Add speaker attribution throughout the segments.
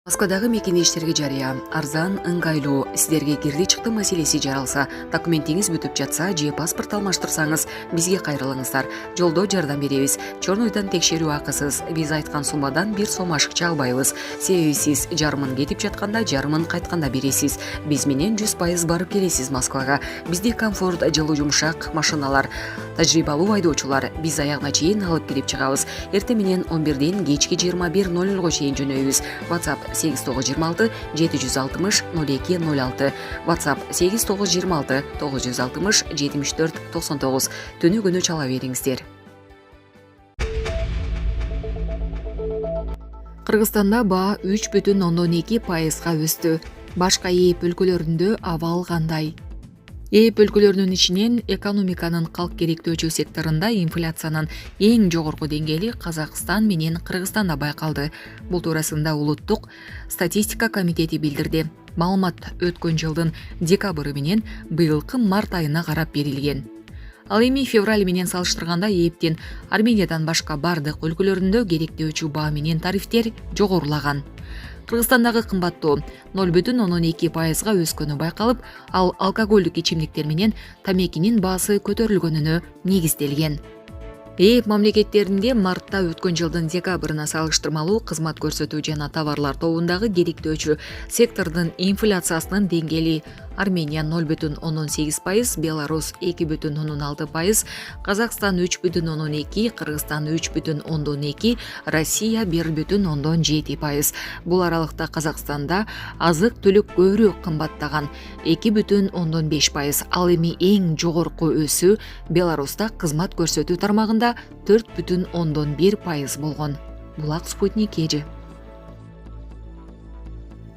Speaker 1: Москвадагы мекендештерге жарыя, арзан, ыңгайлуу, сиздерге кирди чыкты маселеси жаралса, документиңиз бүтүп жатса же паспорт алмаштырсаңыз, бизге кайрылыңыздар. Жолдо жардам беребиз. Чорнойдон текшерүү акысыз. Биз айткан суммадан 1 сом ашыкча албайбыз. Себеби сиз жарымын кетип жатканда, жарымын кайтканда бересиз. Биз менен 100% барып келесиз Москвага. Бизде комфорт, жылуу жумшак машиналар, тажрыйбалуу айдоочулар. Биз аягына чейин алып кирип чыгабыз. Эртең менен 11ден кечки 21:00 чейин жөнөйбүз. WhatsApp 8926 760 0206. WhatsApp 8926 960 74 99. Түнү күнү чала бериңиздер. Кыргызстанда баа 3,2%га өстү. Башка ЭЭП өлкөлөрүндө абал кандай? ЭЭП өлкөлөрүнүн ичинен экономиканын калк керектөөчү секторунда инфляциянын эң жогорку деңгээли Казакстан менен Кыргызстанда байкалды. Бул туурасында Улуттук статистика комитети билдирди. Маалымат өткөн жылдын декабры менен быйылкы март айына карап берилген. Ал эми февраль менен салыштырганда ЭЭПтин Армениядан башка бардык өлкөлөрүндө керектөөчү баа менен тарифтер жогорулаган. Кыргызстандагы кымбаттоо 0,2%га өскөнү байкалып, ал алкоголдук ичимдиктер менен тамекинин баасы көтөрүлгөнүнө негизделген. ЭЭП мамлекеттеринде мартта өткөн жылдын декабрына салыштырмалуу кызмат көрсөтүү жана товарлар тобундагы керектөөчү сектордун инфляциясынын деңгээли: Армения 0,18%, Беларусь 2,6%, Казакстан 3,2%, Кыргызстан 3,2%, Россия 1,7%. Бул аралыкта Казакстанда азык-түлүк көбүрөөк кымбаттаган 2,5%. Ал эми эң жогорку өсүү Беларуста кызмат көрсөтүү тармагында 4,1% болгон. Булак Спутник эжи.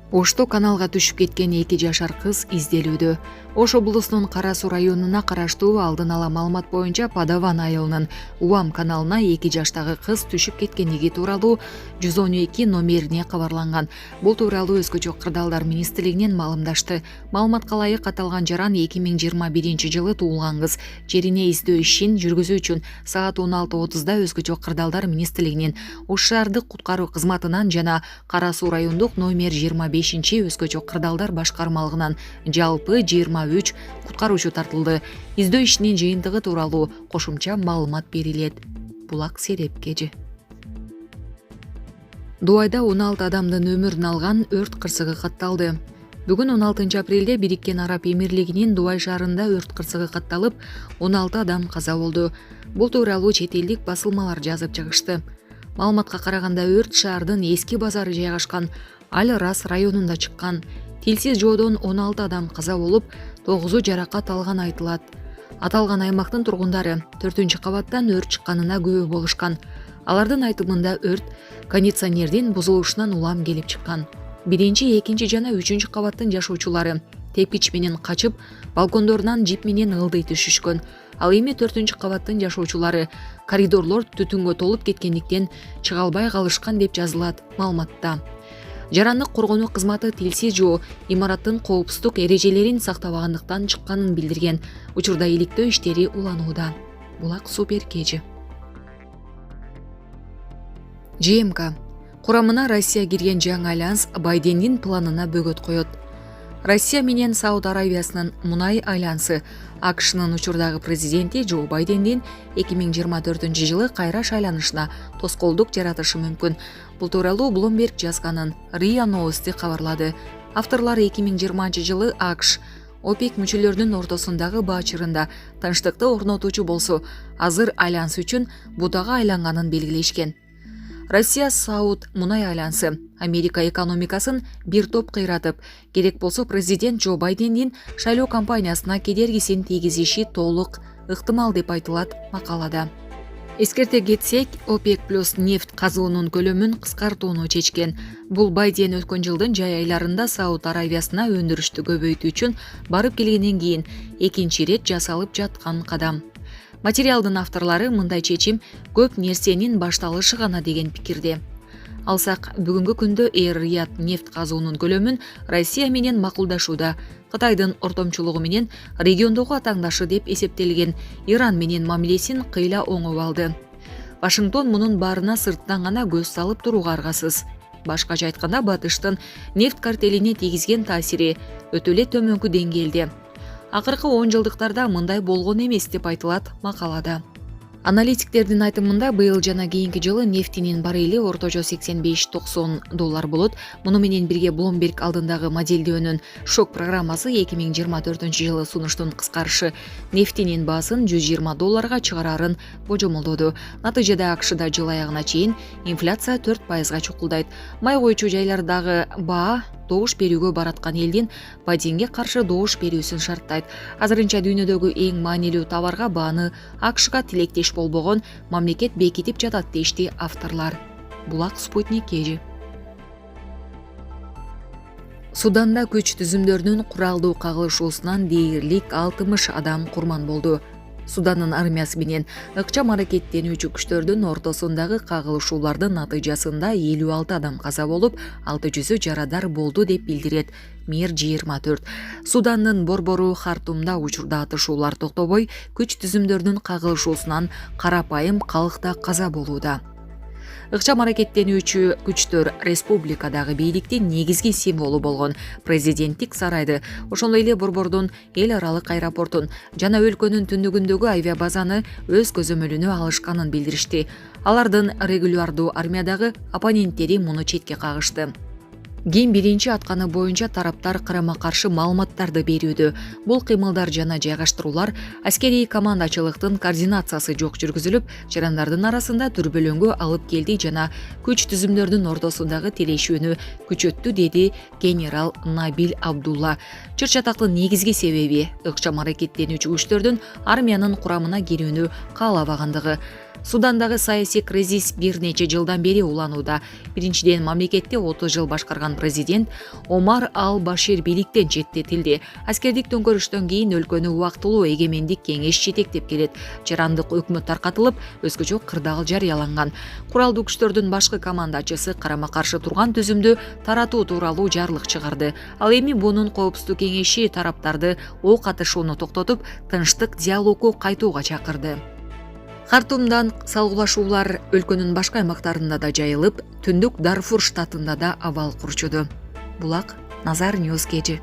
Speaker 1: Ошто каналга түшүп кеткен 2 жашар кыз изделүүдө. Ош облусунун Кара Суу районуна караштуу алдын ала маалымат боюнча Падаван айылынын Уам каналына 2 жаштагы кыз түшүп кеткендиги тууралуу 112 номерине кабарланган. Бул тууралуу Өзгөчө кырдаалдар министрлигинен маалымдашты. Маалыматка ылайык аталган жаран 2021 жылы туулган кыз. Жерине издөө ишин жүргүзүү үчүн саат 16:30 Өзгөчө кырдаалдар министрлигинин Ош шаардык куткаруу кызматынан жана Кара Суу райондук номер 25 Өзгөчө кырдаалдар башкармалыгынан жалпы 23 куткаруучу тартылды. Издөө ишинин жыйынтыгы тууралуу кошумча маалымат берилет. Булак Серепкежи. Дубайда 16 адамдын өмүрүн алган өрт кырсыгы катталды. Бүгүн 16 апрелде Бириккен Араб Эмирлигинин Дубай шаарында өрт кырсыгы катталып, 16 адам каза болду. Бул тууралуу чет элдик басылмалар жазып чыгышты. Маалыматка караганда өрт шаардын эски базары жайгашкан Аль-Рас районунда чыккан. Тилсиз жоодон 16 адам каза болуп, 9 жаракат алган айтылат. Аталган аймактын тургундары 4-кабаттан өрт чыкканына күбө болушкан. Алардын айтымында өрт кондиционердин бузулушунан улам келип чыккан. 1, 2 жана 3 кабаттын жашоочулары тепкич менен качып, балкондорунан жип менен ылдый түшүшкөн. Ал эми 4-кабаттын жашоочулары коридорлор түтүнгө толуп кеткендиктен чыга албай калышкан деп жазылат маалыматта. Жарандык коргонуу кызматы тилсиз жоо имараттын коопсуздук эрежелерин сактабагандыктан чыкканын билдирген. Учурда иликтөө иштери уланууда. Булак Суперкежи. ЖМК курамына Россия кирген жаңы альянс Байдендин планына бөгөт коет. Россия менен Сауд Арабиясынын мунай альянсы АКШнын учурдагы президенти Джо Байдендин 2024 жылы кайра шайланышына тоскоолдук жаратышы мүмкүн. Бул тууралуу Bloomberg жазганын РИА Новости кабарлады. Авторлор 2020 жылы АКШ ОПЕК мүчөлөрүнүн ортосундагы баа чырында тынчтыкты орнотуучу болсо, азыр альянс үчүн бутага айланганын белгилешкен. Россия Сауд мунай альянсы Америка экономикасын бир топ кыйратып, керек болсо президент Джо Байдендин шайлоо кампаниясына кедергисин тийгизиши толук ыктымал деп айтылат макалада. Эскерте кетсек, ОПЕК плюс нефть казуунун көлөмүн кыскартууну чечкен. Бул Байден өткөн жылдын жай айларында Сауд Арабиясына өндүрүштү көбөйтүү үчүн барып келгенден кийин экинчи ирет жасалып жаткан кадам. Материалдын авторлору мындай чечим көп нерсенин башталышы гана деген пикирде. Алсак, бүгүнкү күндө Эр-Рияд нефть казуунун көлөмүн Россия менен макулдашууда, Кытайдын ортомчулугу менен региондогу атаңдашы деп эсептелген Иран менен мамилесин кыйла оңоп алды. Вашингтон мунун баарына сырттан гана көз салып турууга аргасыз. Башкача айтканда батыштын нефт картелине тийгизген таасири өтө эле төмөнкү деңгээлде. Акыркы 10 жылдыктарда мындай болгон эмес деп айтылат макалада. Аналитиктердин айтымында быйыл жана кийинки жылы нефтинин баррели орточо $85-90 болот. Муну менен бирге Bloomberg алдындагы модельдөөнүн шок программасы 2024-жылы сунуштун кыскарышы нефтинин баасын $120 чыгарарын божомолдоду. Натыйжада АКШда жыл аягына чейин инфляция 4%га чукулдайт. Май койчу жайлардагы баа добуш берүүгө бараткан элдин бадинге каршы добуш берүүсүн шарттайт. Азырынча дүйнөдөгү эң маанилүү товарга бааны АКШга тилектеш болбогон мамлекет бекитип жатат дешти авторлор. Булак Спутник кежи. Суданда күч түзүмдөрүнүн куралдуу кагылышуусунан дээрлик 60 адам курман болду. Суданын армиясы менен ыкчам аракеттенүүчү күчтөрдүн ортосундагы кагылышуулардын натыйжасында 56 адам каза болуп, 600 жарадар болду деп билдирет Мир 24. Суданын борбору Хартумда учурда атышуулар токтобой, күч түзүмдөрүнүн кагылышуусунан карапайым калкта каза болууда. Ыкчам аракеттенүүчү күчтөр республикадагы бийликтин негизги символу болгон президенттик сарайды, ошондой эле борбордун эл аралык аэропортун жана өлкөнүн түндүгүндөгү авиабазаны өз көзөмөлүнө алышканын билдиришти. Алардын регулярдуу армиядагы оппоненттери муну четке кагышты. Кийин биринчи атканы боюнча тараптар карама-каршы маалыматтарды берүүдө. Бул кыймылдар жана жайгаштыруулар аскерий командачылыктын координациясы жок жүргүзүлүп, жарандардын арасында дүрбөлөңгө алып келди жана күч түзүмдөрүнүн ортосундагы тирешүүнү күчөттү, деди генерал Набил Абдулла. Чыр-чатактын негизги себеби ыкчам аракеттенүүчү күчтөрдүн армиянын курамына кирүүнү каалабагандыгы. Судандагы саясий кризис бир нече жылдан бери уланууда. Биринчиден, мамлекетте 30 жыл башкарган президент Омар Ал-Башир бийликтен четтетилди. Аскердик төңкөрүштөн кийин өлкөнү убактылуу эгемендик кеңеш жетектеп келет. Жарандык өкмөт таркатылып, өзгөчө кырдаал жарыяланган. Куралдуу күчтөрдүн башкы командачысы карама-каршы турган түзүмдү таратуу тууралуу жарлык чыгарды. Ал эми бунун коопсуздук кеңеши тараптарды ок атышууну токтотуп, тынчтык диалогу кайтууга чакырды. Хартумдан салгылашуулар өлкөнүн башка аймактарында да жайылып, түндүк Дарфур штатында да абал курчуду. Булак Назар Ньюс кежи.